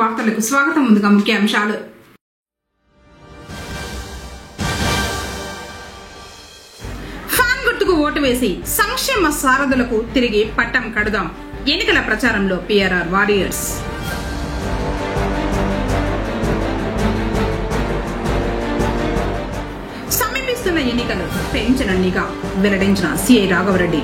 వార్తలకు స్వాగతం. ముందుగా ముఖ్యాంశాలు. ఫ్యాన్ గుర్తుకు ఓటు వేసి సంక్షేమ సారథులకు తిరిగి పట్టం కడుదాం. ఎన్నికల ప్రచారంలో PRR వారియర్స్. సమీపిస్తున్న ఎన్నికలు పెంచిన నిఘా వెల్లడించిన సిఐ రాఘవరెడ్డి.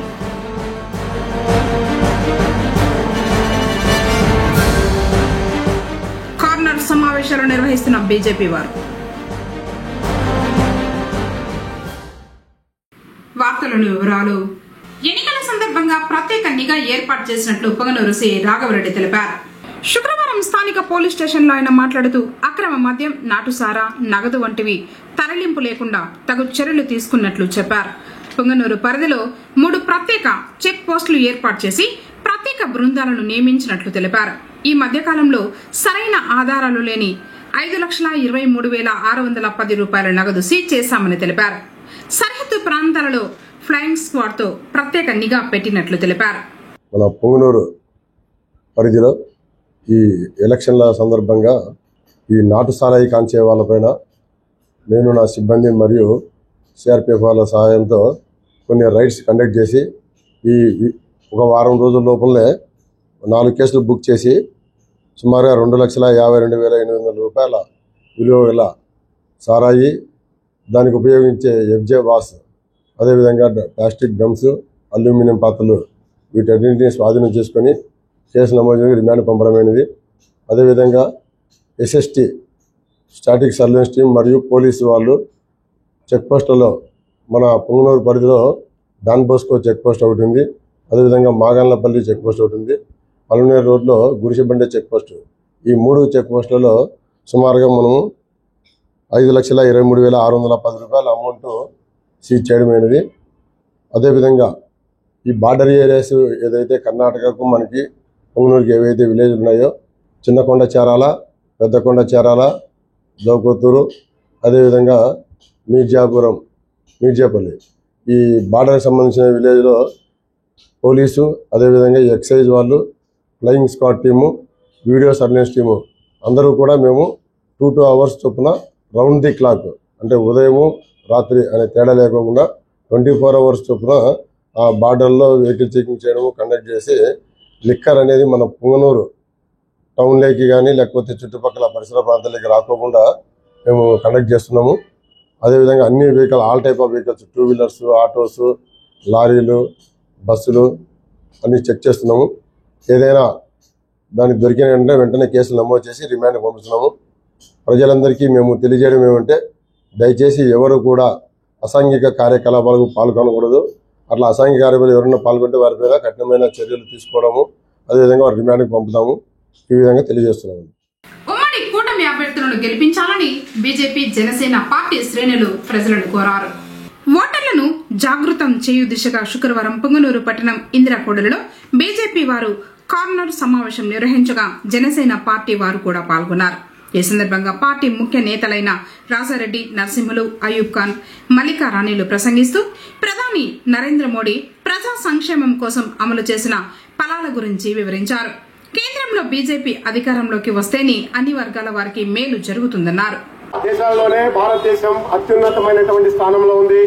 కార్నర్ సమావేశాలు నిర్వహిస్తున్న బీజేపీ వారు. వార్తలోని వివరాలు. ఎన్నికల సందర్భంగా ప్రత్యేక నిఘా ఏర్పాటు చేసినట్లు పొంగనూరు సిఐ రాఘవరెడ్డి తెలిపారు. శుక్రవారం స్థానిక పోలీస్ స్టేషన్లో ఆయన మాట్లాడుతూ అక్రమ మద్యం, నాటుసారా, నగదు వంటివి తరలింపు లేకుండా తగు చర్యలు తీసుకున్నట్లు చెప్పారు. పొంగనూరు పరిధిలో 3 ప్రత్యేక చెక్ పోస్టులు ఏర్పాటు చేసి ప్రత్యేక బృందాలను నియమించినట్లు తెలిపారు. ఈ మధ్యకాలంలో సరైన ఆధారాలు లేని 5,23,610 రూపాయల నగదు సీజ్ చేశామని తెలిపారు. సరిహద్దు ప్రాంతాలలో ఫ్లయింగ్ స్క్వాడ్ తో ప్రత్యేక నిఘా పెట్టినట్లు తెలిపారు. మన పొంగనూరు పరిధిలో ఈ ఎలక్షన్ల సందర్భంగా ఈ నాటు సారాయి కాంచే వాళ్ళపైన నేను, నా సిబ్బంది మరియు సిఆర్పిఎఫ్ వాళ్ళ సహాయంతో కొన్ని రైడ్స్ కండక్ట్ చేసి ఈ ఒక వారం రోజుల లోపలనే 4 కేసులు బుక్ చేసి సుమారుగా 2,52,800 రూపాయల విలువ గల సారాయి, దానికి ఉపయోగించే ఎఫ్జే వాస్, అదేవిధంగా ప్లాస్టిక్ డ్రమ్స్, అల్యూమినియం పాత్రలు వీటన్నింటినీ స్వాధీనం చేసుకొని కేసు నమోదు చేసి రిమాండ్ పంపడమైనది. అదేవిధంగా SST స్టాటిక్ సర్వేలెన్స్ టీం మరియు పోలీసు వాళ్ళు చెక్ పోస్టులలో మన పొంగనూరు పరిధిలో డాన్ బోస్కో చెక్ పోస్ట్ ఒకటి ఉంది, అదేవిధంగా మాగన్లపల్లి చెక్ పోస్ట్ ఒకటి ఉంది, పల్మనేరు రోడ్లో గుడిసెబండే చెక్ పోస్ట్. ఈ 3 చెక్ పోస్టులలో సుమారుగా మనము 5,23,610 రూపాయల అమౌంట్ సీజ్ చేయడమైనది. అదేవిధంగా ఈ బార్డర్ ఏరియాస్ ఏదైతే కర్ణాటకకు మనకి పొంగనూరుకి ఏవైతే విలేజ్ ఉన్నాయో, చిన్నకొండ చేరాల, పెద్దకొండ చేరాల, జోకొత్తూరు, అదేవిధంగా మీర్జాపల్లి, ఈ బార్డర్కి సంబంధించిన విలేజ్లో పోలీసు, అదేవిధంగా ఎక్సైజ్ వాళ్ళు, flying squad team, video surveillance team అందరూ కూడా మేము 2 అవర్స్ చొప్పున రౌండ్ ది క్లాక్, అంటే ఉదయము రాత్రి అనే తేడా లేకుండా 24 అవర్స్ చొప్పున ఆ బార్డర్లో వెహికల్ చెకింగ్ చేయడము కండక్ట్ చేసి లిక్కర్ అనేది మన పొంగనూరు టౌన్లోకి కానీ లేకపోతే చుట్టుపక్కల పరిసర ప్రాంతాలకి రాకోకుండా మేము కండక్ట్ చేస్తున్నాము. అదేవిధంగా అన్ని vehicle, all type of vehicles, 2 wheelers, autos, లారీలు, బస్సులు అన్నీ చెక్ చేస్తున్నాము. ఏదైనా దానికి దొరికిన వెంటనే కేసులు నమోదు చేసి రిమాండ్ పంపిస్తున్నాము. ప్రజలందరికీ మేము తెలియజేయడం ఏమంటే, దయచేసి ఎవరు కూడా అసాంఘిక కార్యకలాపాలకు పాల్గొనకూడదు. అట్లా అసాంఘిక కార్యకలాపాలు ఎవరైనా పాల్గొంటే వారిపైన కఠినమైన చర్యలు తీసుకోవడము, అదేవిధంగా వారి రిమాండ్కి పంపుతాము. ఈ విధంగా తెలియజేస్తున్నాము. ఉమ్మడి కూటమి అభ్యర్థులను గెలిపించాలని బీజేపీ, జనసేన పార్టీ శ్రేణులు ప్రజలను కోరారు. ఓటర్లను జాగృతం చేయు దిశగా శుక్రవారం పొంగనూరు పట్టణం ఇందిరాకూడలిలో బీజేపీ వారు కార్నర్ సమావేశం నిర్వహించగా జనసేన పార్టీ వారు కూడా పాల్గొన్నారు. ఈ సందర్భంగా పార్టీ ముఖ్య నేతలైన రాజారెడ్డి, నరసింహులు, అయూబ్ ఖాన్, మల్లికా రాణిలు ప్రసంగిస్తూ ప్రధాని నరేంద్ర మోడీ ప్రజా సంక్షేమం కోసం అమలు చేసిన ఫలాల గురించి వివరించారు. కేంద్రంలో బీజేపీ అధికారంలోకి వస్తేనే అన్ని వర్గాల వారికి మేలు జరుగుతుందన్నారు. దేశాల్లోనే భారతదేశం అత్యున్నతమైనటువంటి స్థానంలో ఉంది.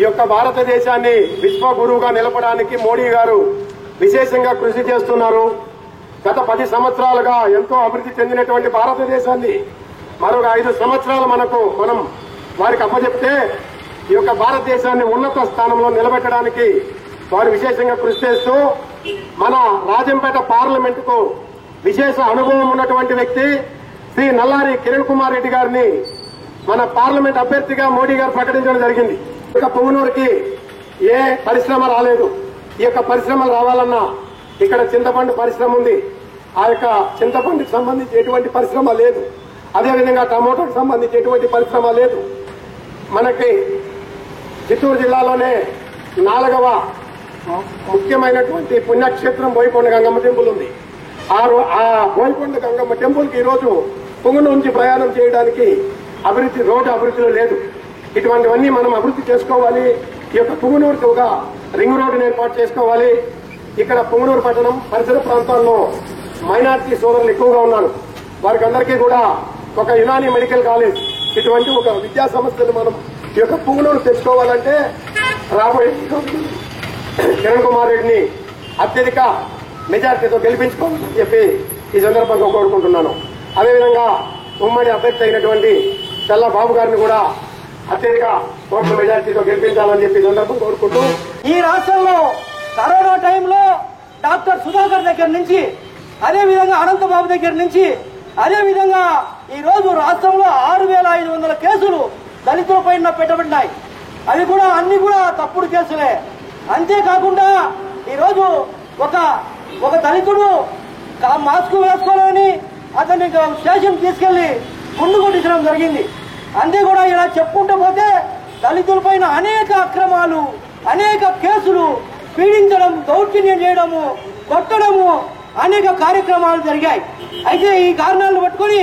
ఈ యొక్క భారతదేశాన్ని విశ్వగురువుగా నిలపడానికి మోడీ గారు విశేషంగా కృషి చేస్తున్నారు. గత 10 సంవత్సరాలుగా ఎంతో అభివృద్ధి చెందినటువంటి భారతదేశాన్ని మరొక 5 సంవత్సరాలు మనం వారికి అప్పచెప్తే ఈ యొక్క భారతదేశాన్ని ఉన్నత స్థానంలో నిలబెట్టడానికి వారు విశేషంగా కృషి చేస్తూ మన రాజంపేట పార్లమెంటుకు విశేష అనుభవం ఉన్నటువంటి వ్యక్తి శ్రీ నల్లారి కిరణ్ కుమార్ రెడ్డి గారిని మన పార్లమెంట్ అభ్యర్థిగా మోడీ గారు ప్రకటించడం జరిగింది. ఇక పొంగనూరుకి ఏ పరిశ్రమ రాలేదు. ఈ యొక్క పరిశ్రమలు రావాలన్నా ఇక్కడ చింతపండు పరిశ్రమ ఉంది. ఆ యొక్క చింతపండుకి సంబంధించి ఎటువంటి పరిశ్రమ లేదు. అదేవిధంగా టమోటాకు సంబంధించి ఎటువంటి పరిశ్రమ లేదు. మనకి చిత్తూరు జిల్లాలోనే 4వ ముఖ్యమైనటువంటి పుణ్యక్షేత్రం బోయకొండ గంగమ్మ టెంపుల్ ఉంది. ఆ బోయకొండ గంగమ్మ టెంపుల్కి ఈరోజు పొంగనూరు నుంచి ప్రయాణం చేయడానికి రోడ్డు అభివృద్ధిలో లేదు. ఇటువంటివన్నీ మనం అభివృద్ధి చేసుకోవాలి. ఈ యొక్క పొంగనూరుకి ఒక రింగ్ రోడ్డును ఏర్పాటు చేసుకోవాలి. ఇక్కడ పొంగనూరు పట్టణం పరిసర ప్రాంతాల్లో మైనార్టీ సోదరులు ఎక్కువగా ఉన్నారు. వారికి అందరికీ కూడా ఒక యునాని మెడికల్ కాలేజ్ ఇటువంటి ఒక విద్యా సంస్థలు మనం ఈ యొక్క పువ్వులను తెచ్చుకోవాలంటే రాబోయే కిరణ్ కుమార్ రెడ్డిని అత్యధిక మెజార్టీతో గెలిపించుకోవాలని చెప్పి ఈ సందర్భంగా కోరుకుంటున్నాను. అదేవిధంగా ఉమ్మడి అభ్యర్థి అయినటువంటి చల్లా బాబు గారిని కూడా అత్యధిక ఓట్ల మెజార్టీతో గెలిపించాలని చెప్పి సందర్భం కోరుకుంటూ, ఈ రాష్ట్రంలో కరోనా టైంలో డాక్టర్ సుధాకర్ దగ్గర నుంచి, అదేవిధంగా అనంతబాబు దగ్గర నుంచి, అదేవిధంగా ఈ రోజు రాష్ట్రంలో 6,500 కేసులు దళితులపై పెట్టబడినాయి. అవి కూడా అన్ని కూడా తప్పుడు కేసులే. అంతేకాకుండా ఈరోజు ఒక దళితుడు మాస్క్ వేసుకోవాలని అతన్ని స్టేషన్ తీసుకెళ్లి గుండు కొట్టించడం జరిగింది. అంతే కూడా ఇలా చెప్పుకుంటూ పోతే దళితులపైన అనేక అక్రమాలు, అనేక కేసులు, పీడించడం, దౌర్జన్యం చేయడము, కొట్టడము, అనేక కార్యక్రమాలు జరిగాయి. అయితే ఈ కారణాలను పట్టుకుని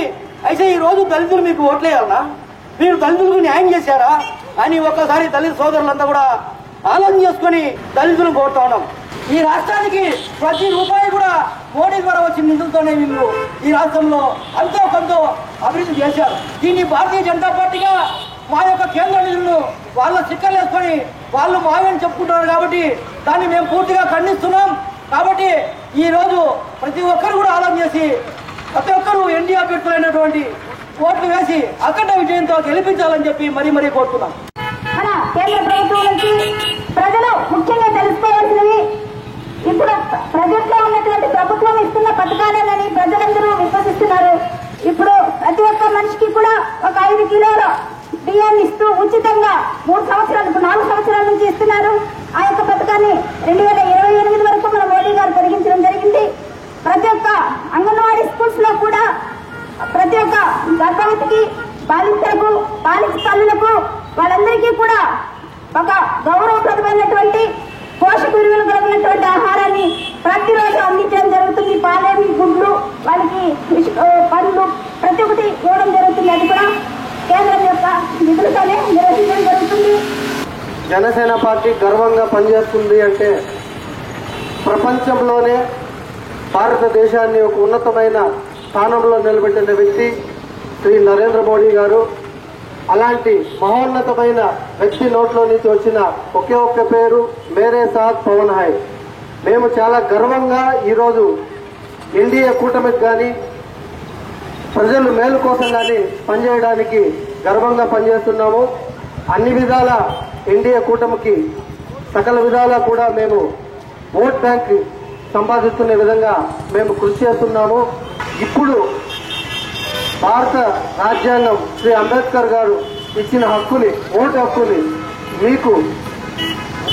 అయితే ఈ రోజు దళితులు మీకు ఓట్లేయాలనా, మీరు దళితులకు న్యాయం చేశారా అని ఒక్కసారి దళిత సోదరులంతా కూడా ఆలోచన చేసుకుని దళితులను కోరుతా ఉన్నాం. ఈ రాష్ట్రానికి ప్రతి రూపాయి కూడా మోడీ ద్వారా వచ్చిన నిధులతోనే వీళ్ళు ఈ రాష్ట్రంలో అంతో కొంత అభివృద్ధి చేశారు. దీన్ని భారతీయ జనతా పార్టీగా మా యొక్క కేంద్ర నిధులను వాళ్ళ స్టిక్కర్లు వేసుకొని వాళ్ళు మావని చెప్పుకుంటున్నారు కాబట్టి దాన్ని మేము పూర్తిగా ఖండిస్తున్నాం. కాబట్టి ఈ రోజు ప్రతి ఒక్కరు కూడా ఆలోచన చేసి ప్రతి ఒక్కరు ఎన్డీఏ అభ్యర్థులైనటువంటి ఓట్లు వేసి అఖండ విజయంతో గెలిపించాలని చెప్పి మరీ కోరుతున్నాం. మన కేంద్ర ప్రభుత్వం నుంచి ప్రజలు ముఖ్యంగా తెలుసుకోవాల్సినవి, ఇప్పుడు ప్రజల్లో ఉన్నటువంటి ప్రభుత్వం ఇస్తున్న పథకాలని ప్రజలందరూ విశ్వసిస్తున్నారు. ఇప్పుడు ప్రతి ఒక్క మనిషికి కూడా ఒక 5 కిలోల బియ్యాన్ని ఇస్తూ ఉచితంగా 4 సంవత్సరాల నుంచి ఇస్తున్నారు. ఆ యొక్క పథకాన్ని 2028 వరకు మన మోడీ గారు పొడిగించడం జరిగింది. ప్రతి ఒక్క అంగన్వాడీ స్కూల్స్ లో కూడా ప్రతి ఒక్క గర్భవతికి, బాలింతలకు, బాలిక తల్లులకు వాళ్ళందరికీ కూడా ఒక గౌరవప్రదమైనటువంటి పోషక విలువలు కలిగినటువంటి ఆహారాన్ని ప్రతిరోజు అందించడం జరుగుతుంది. పాలేమి, గుడ్లు, వాళ్ళకి పండ్లు ప్రతి ఒక్కటి ఇవ్వడం జరుగుతుంది. అది కూడా కేంద్రం యొక్క నిధులతోనే నిర్వహించడం జరుగుతుంది. జనసేన పార్టీ గర్వంగా పనిచేస్తుంది అంటే ప్రపంచంలోనే భారతదేశాన్ని ఒక ఉన్నతమైన స్థానంలో నిలబెట్టిన వ్యక్తి శ్రీ నరేంద్ర మోడీ గారు. అలాంటి మహోన్నతమైన వ్యక్తి నోట్లో నుంచి వచ్చిన ఒకే ఒక్క పేరు మేరే సాత్ పవన్ హై. మేము చాలా గర్వంగా ఈరోజు ఎన్డీఏ కూటమికి కానీ ప్రజలు మేలు కోసం కానీ పనిచేయడానికి గర్వంగా పనిచేస్తున్నాము. అన్ని విధాల ఎన్డీఏ కూటమికి సకల విధాలా కూడా మేము ఓట్ బ్యాంక్ సంపాదిస్తున్న విధంగా మేము కృషి చేస్తున్నాము. ఇప్పుడు భారత రాజ్యాంగం శ్రీ అంబేద్కర్ గారు ఇచ్చిన హక్కుని, ఓటు హక్కుని మీకు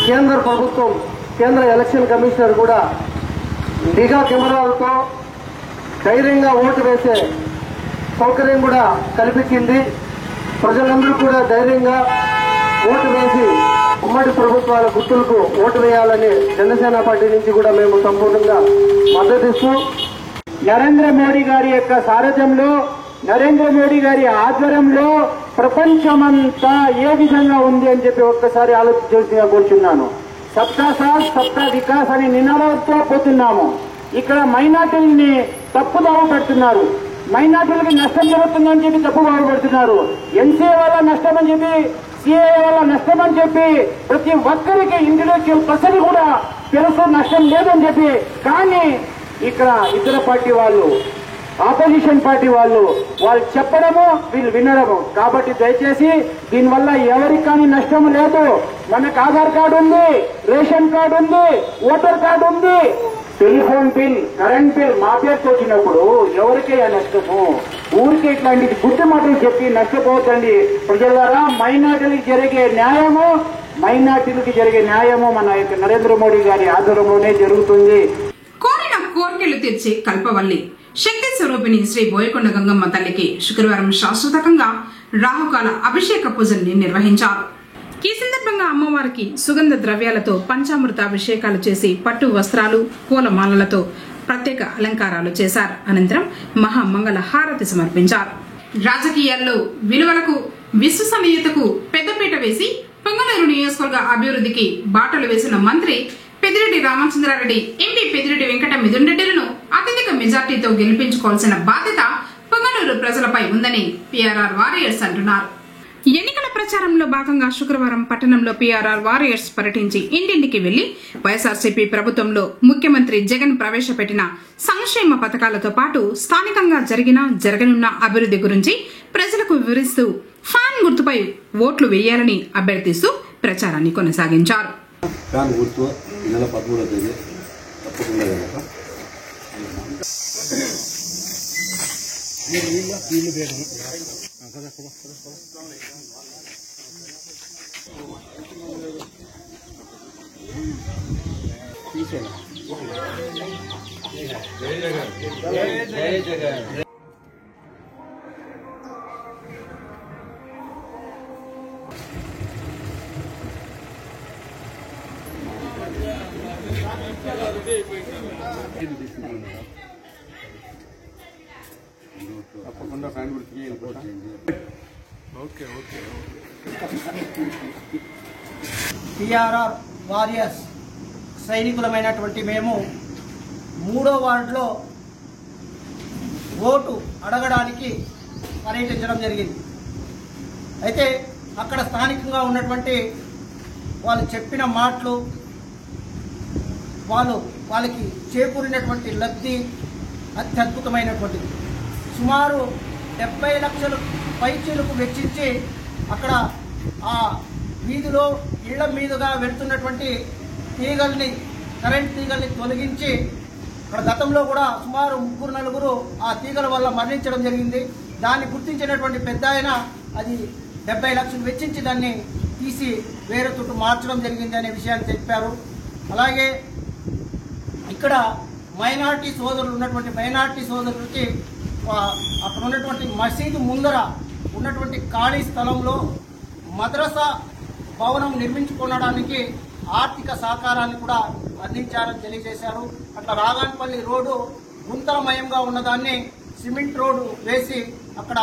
కేంద్ర ప్రభుత్వం, కేంద్ర ఎలక్షన్ కమిషనర్ కూడా నిఘా కెమెరాలతో ధైర్యంగా ఓటు వేసే సౌకర్యం కూడా కల్పించింది. ప్రజలందరూ కూడా ధైర్యంగా ఓటు వేసి ఉమ్మడి ప్రభుత్వాల గుర్తులకు ఓటు వేయాలని జనసేన పార్టీ నుంచి కూడా మేము సంపూర్ణంగా మద్దతిస్తూ, నరేంద్ర మోడీ గారి యొక్క సారథ్యంలో, నరేంద్ర మోడీ గారి ఆధ్వర్యంలో ప్రపంచమంతా ఏ విధంగా ఉంది అని చెప్పి ఒక్కసారి ఆలోచించాల్సిందిగా కూర్చున్నాను. సబ్కా సాత్ సబ్కా వికాస్ అని నినాదంతో పోతున్నాము. ఇక్కడ మైనార్టీలని తప్పుదావ పెడుతున్నారు. మైనార్టీలకి నష్టం జరుగుతుందని చెప్పి తప్పుదావ పెడుతున్నారు. ఎన్సీఏ వల్ల నష్టం అని చెప్పి, సిఏఏ వల్ల నష్టం అని చెప్పి ప్రతి ఒక్కరికి ఇంటెలెక్చువల్ పర్సన్ కూడా తెలుసు నష్టం లేదని చెప్పి. కానీ ఇక్కడ ఇతర పార్టీ వాళ్ళు, ఆపోజిషన్ పార్టీ వాళ్ళు చెప్పడము, వీళ్ళు వినడము. కాబట్టి దయచేసి దీనివల్ల ఎవరికి కానీ నష్టం లేదు. మనకు ఆధార్ కార్డు ఉంది, రేషన్ కార్డు ఉంది, ఓటర్ కార్డు ఉంది, టెలిఫోన్ బిల్, కరెంట్ బిల్ మా పేరుతో వచ్చినప్పుడు ఎవరికే నష్టము? ఊరికే ఇట్లాంటి గుడ్డి మాటలు చెప్పి నష్టపోవద్దండి ప్రజలారా. మైనార్టీలకు జరిగే న్యాయము మన యొక్క నరేంద్ర మోడీ గారి ఆధ్వర్యంలోనే జరుగుతుంది. కోరిన కోర్కెలు తీర్చే కల్పవల్లి శక్తి స్వరూపిణి శ్రీ బోయకొండ గంగమ్మ తల్లికి శుక్రవారం శాశ్వతంగా రాహుకాల అభిషేక పూజల్ని నిర్వహించారు. ఈ సందర్భంగా అమ్మవారికి సుగంధ ద్రవ్యాలతో పంచామృత అభిషేకాలు చేసి పట్టు వస్త్రాలు, పూలమాలలతో ప్రత్యేక అలంకారాలు చేశారు. అనంతరం మహామంగళ హారతి సమర్పించారు. రాజకీయాల్లో విలువలకు, విశ్వసనీయతకు పెద్దపీట వేసి పొంగనూరు నియోజకవర్గ అభివృద్ధికి బాటలు వేసిన మంత్రి పెద్దిరెడ్డి రామచంద్రారెడ్డి, ఎంపీ పెద్దిరెడ్డి వెంకట మిథున్ రెడ్డిలను అత్యధిక మెజార్టీతో గెలిపించుకోవాల్సిన బాధ్యత పొంగనూరు ప్రజలపై ఉందని పీఆర్ఆర్ వారియర్స్ అంటున్నారు. ఎన్నికల ప్రచారంలో భాగంగా శుక్రవారం పట్టణంలో పీఆర్ఆర్ వారియర్స్ పర్యటించి ఇంటింటికి వెళ్లి వైఎస్ఆర్సీపీ ప్రభుత్వంలో ముఖ్యమంత్రి జగన్ ప్రవేశపెట్టిన సంక్షేమ పథకాలతో పాటు స్థానికంగా జరగనున్న అభివృద్ధి గురించి ప్రజలకు వివరిస్తూ ఫ్యాన్ గుర్తుపై ఓట్లు వేయాలని అభ్యర్థిస్తూ ప్రచారాన్ని కొనసాగించారు. పీఆర్ఆర్ వారియర్స్ సైనికులమైనటువంటి మేము 3వ వార్డులో ఓటు అడగడానికి పర్యటించడం జరిగింది. అయితే అక్కడ స్థానికంగా ఉన్నటువంటి వాళ్ళు చెప్పిన మాటలు, వాళ్ళకి చేకూరినటువంటి లబ్ధి అత్యద్భుతమైనటువంటిది. సుమారు 70 లక్షల పైచీలకు వెచ్చించి అక్కడ ఆ వీధిలో ఇళ్ల మీదుగా వెళ్తున్నటువంటి తీగల్ని, కరెంట్ తీగల్ని తొలగించి అక్కడ గతంలో కూడా సుమారు 3-4 ఆ తీగల వల్ల మరణించడం జరిగింది. దాన్ని గుర్తించినటువంటి పెద్ద ఆయన అది 70 లక్షలు వెచ్చించి దాన్ని తీసి వేరే చుట్టూ మార్చడం జరిగింది అనే విషయాన్ని చెప్పారు. అలాగే ఇక్కడ మైనార్టీ సోదరులు ఉన్నటువంటి మైనార్టీ సోదరులకి అక్కడ ఉన్నటువంటి మసీదు ముందర ఉన్నటువంటి ఖాళీ స్థలంలో మద్రసా భవనం నిర్మించుకోవడానికి ఆర్థిక సహకారాన్ని కూడా అందించారని తెలియజేశారు. అట్లా రాగాన్పల్లి రోడ్డు గుంతలమయంగా ఉన్నదాన్ని సిమెంట్ రోడ్డు వేసి అక్కడ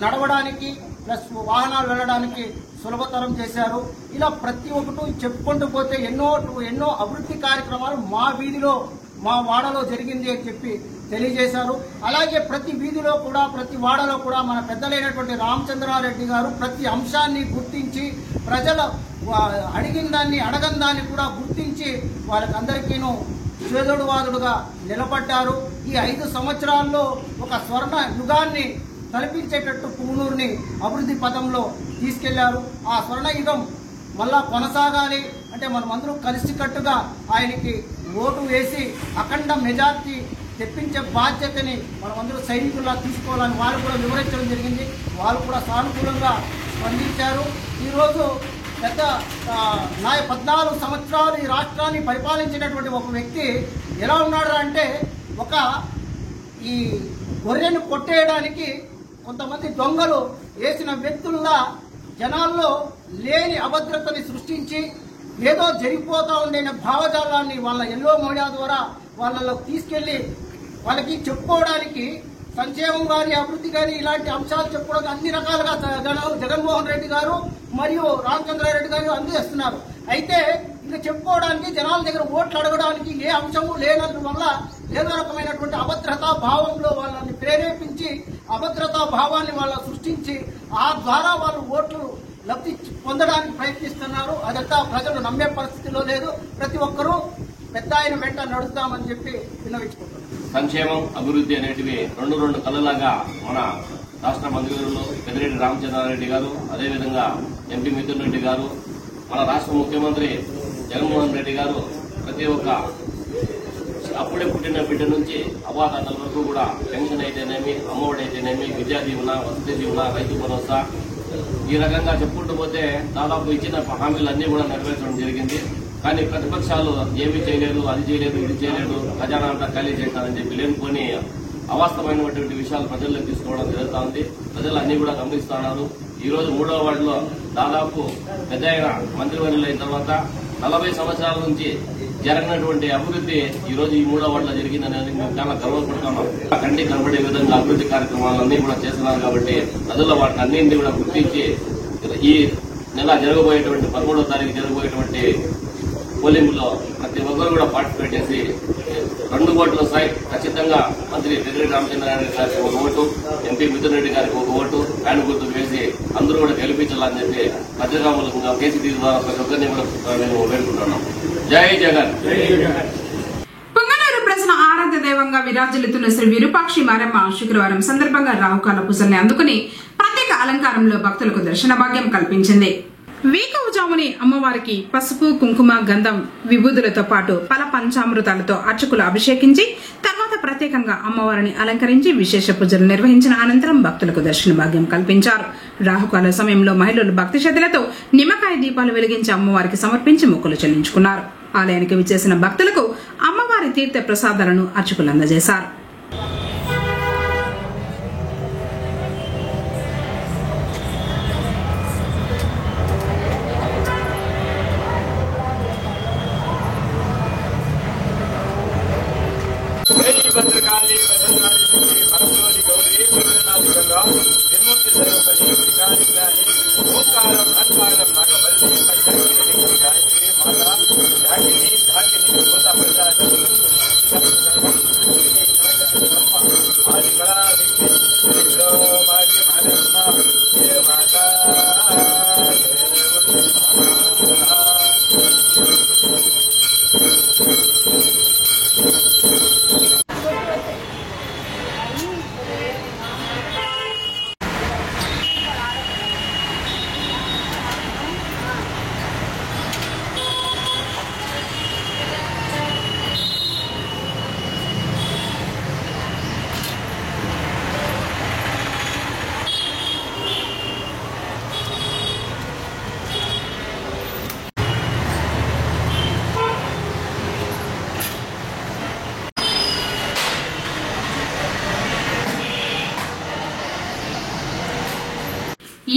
నడవడానికి ప్లస్ వాహనాలు వెళ్ళడానికి సులభతరం చేశారు. ఇలా ప్రతి ఒక్కటి చెప్పుకుంటూ పోతే ఎన్నో అభివృద్ధి కార్యక్రమాలు మా వీధిలో, మా వాడలో జరిగింది అని చెప్పి తెలియజేశారు. అలాగే ప్రతి వీధిలో కూడా, ప్రతి వాడలో కూడా మన పెద్దలైనటువంటి రామచంద్రారెడ్డి గారు ప్రతి అంశాన్ని గుర్తించి ప్రజల అడగని దాన్ని కూడా గుర్తించి వాళ్ళకందరికీను చేదోడువాదుడుగా నిలబడ్డారు. ఈ 5 సంవత్సరాల్లో ఒక స్వర్ణ యుగాన్ని కల్పించేటట్టు పుంగనూరుని అభివృద్ధి పథంలో తీసుకెళ్లారు. ఆ స్వర్ణయుగం మళ్ళా కొనసాగాలి అంటే మనమందరూ కలిసికట్టుగా ఆయనకి ఓటు వేసి అఖండ మెజార్టీ తెప్పించే బాధ్యతని మనమందరూ సైనికుల్లా తీసుకోవాలని వాళ్ళు కూడా వివరించడం జరిగింది. వాళ్ళు కూడా సానుకూలంగా స్పందించారు. ఈరోజు పెద్ద 14 సంవత్సరాలు ఈ రాష్ట్రాన్ని పరిపాలించినటువంటి ఒక వ్యక్తి ఎలా ఉన్నాడు అంటే, ఈ గొర్రెను కొట్టేయడానికి కొంతమంది దొంగలు వేసిన వ్యక్తుల్లా జనాల్లో లేని అభద్రతని సృష్టించి ఏదో జరిగిపోతా ఉండే భావజాలాన్ని వాళ్ళ ఎల్లో మీడియా ద్వారా వాళ్ళలో తీసుకెళ్లి వాళ్ళకి చెప్పుకోవడానికి సంక్షేమం కానీ, అభివృద్ధి కానీ ఇలాంటి అంశాలు చెప్పుకోవడానికి అన్ని రకాలుగా జగన్మోహన్ రెడ్డి గారు మరియు రామచంద్రారెడ్డి గారు అందజేస్తున్నారు. అయితే ఇంకా చెప్పుకోవడానికి జనాల దగ్గర ఓట్లు అడగడానికి ఏ అంశము లేనందువల్ల ఏదో రకమైనటువంటి అభద్రతా భావంలో వాళ్ళని ప్రేరేపించి అభద్రతా భావాన్ని వాళ్ళ సృష్టించి ఆ ద్వారా వాళ్ళు ఓట్లు లబ్ధి పొందడానికి ప్రయత్నిస్తున్నారు. అదంతా ప్రజలు నమ్మే పరిస్థితిలో లేదు. ప్రతి ఒక్కరూ పెద్ద ఆయన వెంట నడుస్తామని చెప్పి విన్నవించుకుంటున్నారు. సంక్షేమం, అభివృద్ధి అనేటివి రెండు కళ్ళలాగా మన రాష్ట్ర మంత్రివర్యులు పెద్దిరెడ్డి రామచంద్రారెడ్డి గారు, అదేవిధంగా ఎంపీ మిథున్ రెడ్డి గారు, మన రాష్ట్ర ముఖ్యమంత్రి జగన్మోహన్ రెడ్డి గారు ప్రతి ఒక్క అప్పుడే పుట్టిన బిడ్డ నుంచి అవాతాతల వరకు కూడా పెన్షన్ అయితేనేమి, అమ్మఒడి అయితేనేమి, విద్యా దీవెన, వసతి దీవెన, రైతు భరోసా ఈ రకంగా చెప్పుకుంటూ పోతే దాదాపు ఇచ్చిన హామీలన్నీ కూడా నెరవేర్చడం జరిగింది. కానీ ప్రతిపక్షాలు ఏమీ చేయలేదు, అది చేయలేదు, ఇది చేయలేదు, ఖజానా అంతా ఖాళీ చేస్తారని చెప్పి లేనుకొని అవాస్తవమైనటువంటి విషయాలు ప్రజల్లోకి తీసుకోవడం జరుగుతూ ఉంది. ప్రజలు అన్ని కూడా గమనిస్తున్నారు. ఈ రోజు 3వ వార్డులో దాదాపు పెద్ద మంత్రివర్యులు అయిన తర్వాత 40 సంవత్సరాల నుంచి జరగనటువంటి అభివృద్ధి ఈ రోజు ఈ 3వ వార్డులో జరిగిందనేది మేము చాలా గర్వపడుతున్నాం. కంటి కనబడే విధంగా అభివృద్ధి కార్యక్రమాలన్నీ కూడా చేస్తున్నారు. కాబట్టి ప్రజల వాటిని అన్నింటినీ కూడా గుర్తించి ఈ నెల జరగబోయేటువంటి 13వ తారీఖు జరగబోయేటువంటి పోలింగ్ లో ప్రతి ఒక్కరు కూడా పార్టిసిపేట్ చేసి 2 ఓట్లు వస్తాయి. ఖచ్చితంగా మంత్రి పెద్దిరెడ్డి రామచంద్రారెడ్డి గారికి 1 ఓటు, ఎంపీ మిథున్ రెడ్డి గారికి 1 ఓటు ఫ్యాన్ గుర్తు వేసి అందరూ కూడా గెలిపించాలని చెప్పి పత్రికా మూలంగా కేసీటీ ద్వారా ప్రతి ఒక్కరిని కూడా మేము వేడుకుంటున్నాం. జై జగన్. పొంగనూరు ప్రజల ఆరాధ్య దైవంగా విరాజిల్లుతున్న శ్రీ విరూపాక్షి మారమ్మ శుక్రవారం సందర్భంగా రాహుకాల పూజల్ని అందుకుని ప్రత్యేక అలంకారంలో భక్తులకు దర్శన భాగ్యం కల్పించింది. వేకువజాముని అమ్మవారికి పసుపు, కుంకుమ, గంధం, విభూదులతో పాటు ఫల పంచామృతాలతో అర్చకులు అభిషేకించి తర్వాత ప్రత్యేకంగా అమ్మవారిని అలంకరించి విశేష పూజలు నిర్వహించిన అనంతరం భక్తులకు దర్శన భాగ్యం కల్పించారు. రాహుకాల సమయంలో మహిళలు భక్తి శ్రద్ధలతో నిమ్మకాయ దీపాలు వెలిగించి అమ్మవారికి సమర్పించి మొక్కులు చెల్లించుకున్నారు. ఆలయానికి విచ్చేసిన భక్తులకు అమ్మవారి తీర్థ ప్రసాదాలను అర్చకులు అందజేశారు.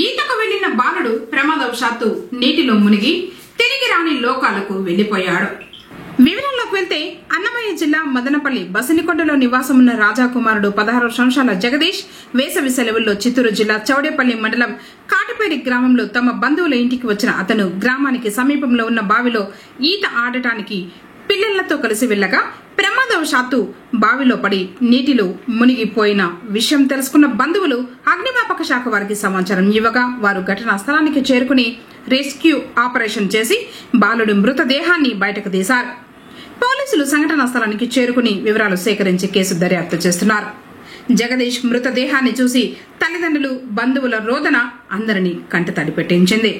ఈతకు వెళ్లిన బాలుడు ప్రమాదవశాత్తు నీటిలో మునిగి తిరిగి రాని లోకాలకు వెళ్లిపోయాడు. వివరాల్లోకి వెళ్తే అన్నమయ్య జిల్లా మదనపల్లి బసినికొండలో నివాసమున్న రాజాకుమారుడు 16 సంవత్సరాల జగదీష్ వేసవి సెలవుల్లో చిత్తూరు జిల్లా చౌడేపల్లి మండలం కాటిపేరి గ్రామంలో తమ బంధువుల ఇంటికి వచ్చిన అతను గ్రామానికి సమీపంలో ఉన్న బావిలో ఈత ఆడటానికి పిల్లలతో కలిసి వెళ్లగా ప్రమాదవశాత్తు బావిలో పడి నీటిలో మునిగిపోయిన విషయం తెలుసుకున్న బంధువులు అగ్నిమాపక శాఖ వారికి సమాచారం ఇవ్వగా వారు ఘటనా స్థలానికి చేరుకుని రెస్క్యూ ఆపరేషన్ చేసి బాలుడి మృతదేహాన్ని బయటకు తీశారు. పోలీసులు సంఘటనా స్థలానికి చేరుకుని వివరాలు సేకరించి కేసు దర్యాప్తు చేస్తున్నారు. జగదీష్ మృతదేహాన్ని చూసి తల్లిదండ్రులు, బంధువుల రోదన అందరినీ కంటతడి పెట్టించింది.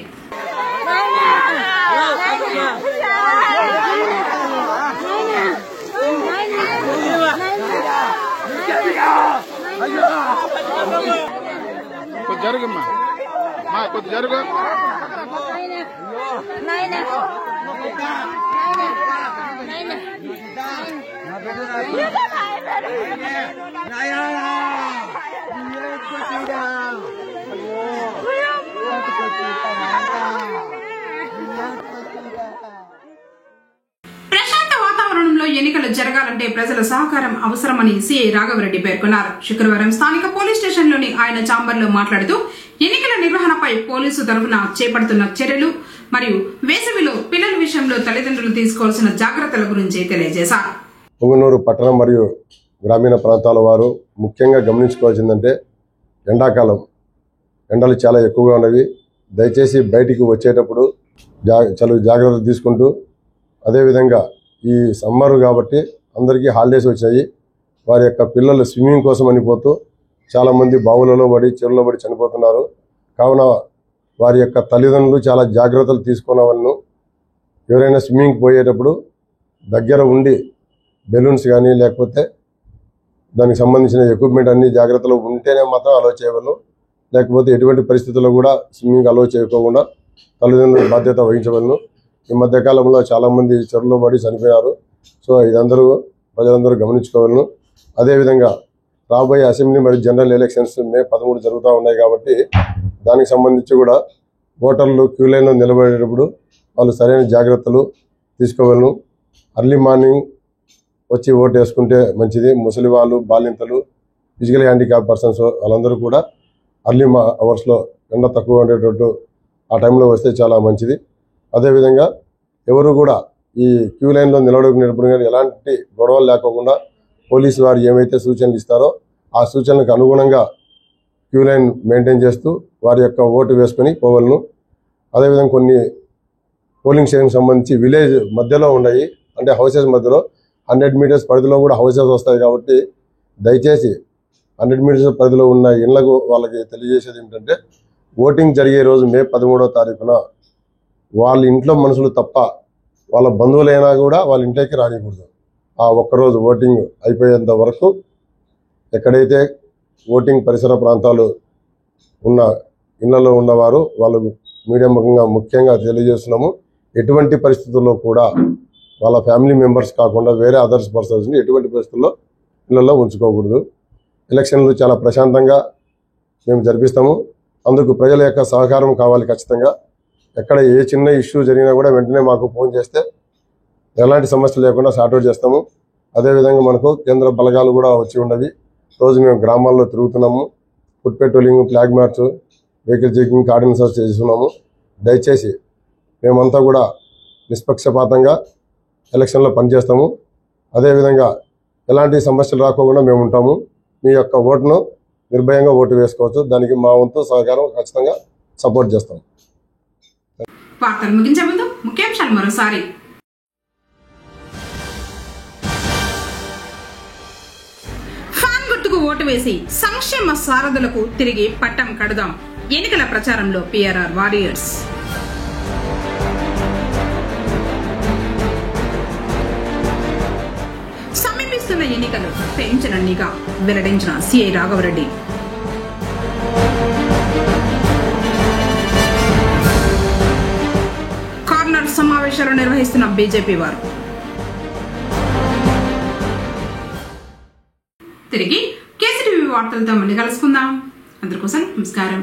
జరుగుమ్మా కొద్ది జరుగు ప్రశాంత వాతావరణంలో ఎన్నికలు జరగాలంటే ప్రజల సహకారం అవసరమని సీఐ రాఘవరెడ్డి పేర్కొన్నారు. శుక్రవారం స్థానిక పోలీస్ స్టేషన్లోని ఆయన ఛాంబర్లో మాట్లాడుతూ ఎన్నికల నిర్వహణపై పోలీసు తరఫున చేపడుతున్న చర్యలు మరియు వేసవిలో పిల్లల విషయంలో తల్లిదండ్రులు తీసుకోవాల్సిన జాగ్రత్తల గురించి తెలియజేశారు. పొంగనూరు పట్టణం మరియు గ్రామీణ ప్రాంతాల వారు ముఖ్యంగా గమనించుకోవాల్సిందంటే ఎండాకాలం ఎండలు చాలా ఎక్కువగా ఉన్నవి. దయచేసి బయటికి వచ్చేటప్పుడు చాలా జాగ్రత్తలు తీసుకుంటూ, అదేవిధంగా ఈ సమ్మర్ కాబట్టి అందరికీ హాలిడేస్ వచ్చాయి. వారి యొక్క పిల్లలు స్విమ్మింగ్ కోసం అనిపోతూ చాలామంది బావులలో పడి చెరువులో పడి చనిపోతున్నారు. కావున వారి యొక్క తల్లిదండ్రులు చాలా జాగ్రత్తలు తీసుకున్నవాళ్ళను ఎవరైనా స్విమ్మింగ్ పోయేటప్పుడు దగ్గర ఉండి బెలూన్స్ కానీ లేకపోతే దానికి సంబంధించిన ఎక్విప్మెంట్ అన్ని జాగ్రత్తలు ఉంటేనే మాత్రం అలో చేయగలను. లేకపోతే ఎటువంటి పరిస్థితుల్లో కూడా స్విమ్మింగ్ అలో చేయకుండా తల్లిదండ్రుల బాధ్యత వహించవలను. ఈ మధ్యకాలంలో చాలామంది చెరువులో పడి చనిపోయారు. సో ఇదందరూ ప్రజలందరూ గమనించుకోవాలను. అదేవిధంగా రాబోయే అసెంబ్లీ మరియు జనరల్ ఎలక్షన్స్ మే 13 జరుగుతూ ఉన్నాయి కాబట్టి దానికి సంబంధించి కూడా ఓటర్లు క్యూ లైన్లో నిలబడేటప్పుడు వాళ్ళు సరైన జాగ్రత్తలు తీసుకోవాలను. అర్లీ మార్నింగ్ వచ్చి ఓటు వేసుకుంటే మంచిది. ముసలి వాళ్ళు, బాలింతలు, ఫిజికల్ హ్యాండిక్యాప్ పర్సన్స్ వాళ్ళందరూ కూడా అర్లీ అవర్స్లో ఎండ తక్కువ ఉండేటట్టు ఆ టైంలో వస్తే చాలా మంచిది. అదేవిధంగా ఎవరు కూడా ఈ క్యూ లైన్లో నిలబడుకునేటప్పుడు కానీ ఎలాంటి గొడవలు లేకోకుండా పోలీసు వారు ఏమైతే సూచనలు ఇస్తారో ఆ సూచనలకు అనుగుణంగా క్యూ లైన్ మెయింటైన్ చేస్తూ వారి యొక్క ఓటు వేసుకొని పోవలను. అదేవిధంగా కొన్ని పోలింగ్ స్టేషన్కి సంబంధించి విలేజ్ మధ్యలో ఉన్నాయి, అంటే హౌసెస్ మధ్యలో 100 మీటర్స్ పరిధిలో కూడా హౌసెస్ వస్తాయి. కాబట్టి దయచేసి 100 మీటర్స్ పరిధిలో ఉన్న ఇళ్లకు వాళ్ళకి తెలియజేసేది ఏమిటంటే, ఓటింగ్ జరిగే రోజు మే 13వ తారీఖున వాళ్ళ ఇంట్లో మనుషులు తప్ప వాళ్ళ బంధువులైనా కూడా వాళ్ళ ఇంట్లోకి రానికూడదు. ఆ ఒక్కరోజు ఓటింగ్ అయిపోయేంత వరకు ఎక్కడైతే ఓటింగ్ పరిసర ప్రాంతాలు ఉన్న ఇళ్లలో ఉన్నవారు వాళ్ళు మీడియా ముఖ్యంగా తెలియజేస్తున్నాము. ఎటువంటి పరిస్థితుల్లో కూడా వాళ్ళ ఫ్యామిలీ మెంబర్స్ కాకుండా వేరే అదర్స్ పర్సన్స్ని ఎటువంటి పరిస్థితుల్లో ఇళ్లలో ఉంచుకోకూడదు. ఎలక్షన్లు చాలా ప్రశాంతంగా మేము జరిపిస్తాము. అందుకు ప్రజల యొక్క సహకారం కావాలి ఖచ్చితంగా. ఎక్కడ ఏ చిన్న ఇష్యూ జరిగినా కూడా వెంటనే మాకు ఫోన్ చేస్తే ఎలాంటి సమస్యలు లేకుండా సార్ట్అవుట్ చేస్తాము. అదేవిధంగా మనకు కేంద్ర బలగాలు కూడా వచ్చి ఉన్నవి. రోజు మేము గ్రామాల్లో తిరుగుతున్నాము. Foot patrolling, flag march, vehicle checking, కార్డినెన్స్ చేస్తున్నాము. దయచేసి మేమంతా కూడా నిష్పక్షపాతంగా ఎలక్షన్లో పనిచేస్తాము. అదేవిధంగా ఎలాంటి సమస్యలు రాకుండా మేము ఉంటాము. మీ యొక్క ఓటును నిర్భయంగా ఓటు వేసుకోవచ్చు. దానికి మా వంతు సహకారం ఖచ్చితంగా సపోర్ట్ చేస్తాం. వార్తలు ముగించే ముందు ముఖ్యాంశాలు మరోసారి. ఫ్యాన్ గుర్తుకు ఓటు వేసి సంక్షేమ సారథులకు తిరిగి పట్టం కడదాం. ఎన్నికల ప్రచారంలో PRR వారియర్స్. సమీపిస్తున్న ఎన్నికలు పెంచనన్నిగా వెల్లడించిన సిఐ రాఘవరెడ్డి. కార్నర్ సమావేశాలు నిర్వహిస్తున్న బీజేపీ వారు. తిరిగి కేసీటీవీ వార్తలతో మళ్ళీ కలుసుకుందాం. అందరి కోసం నమస్కారం.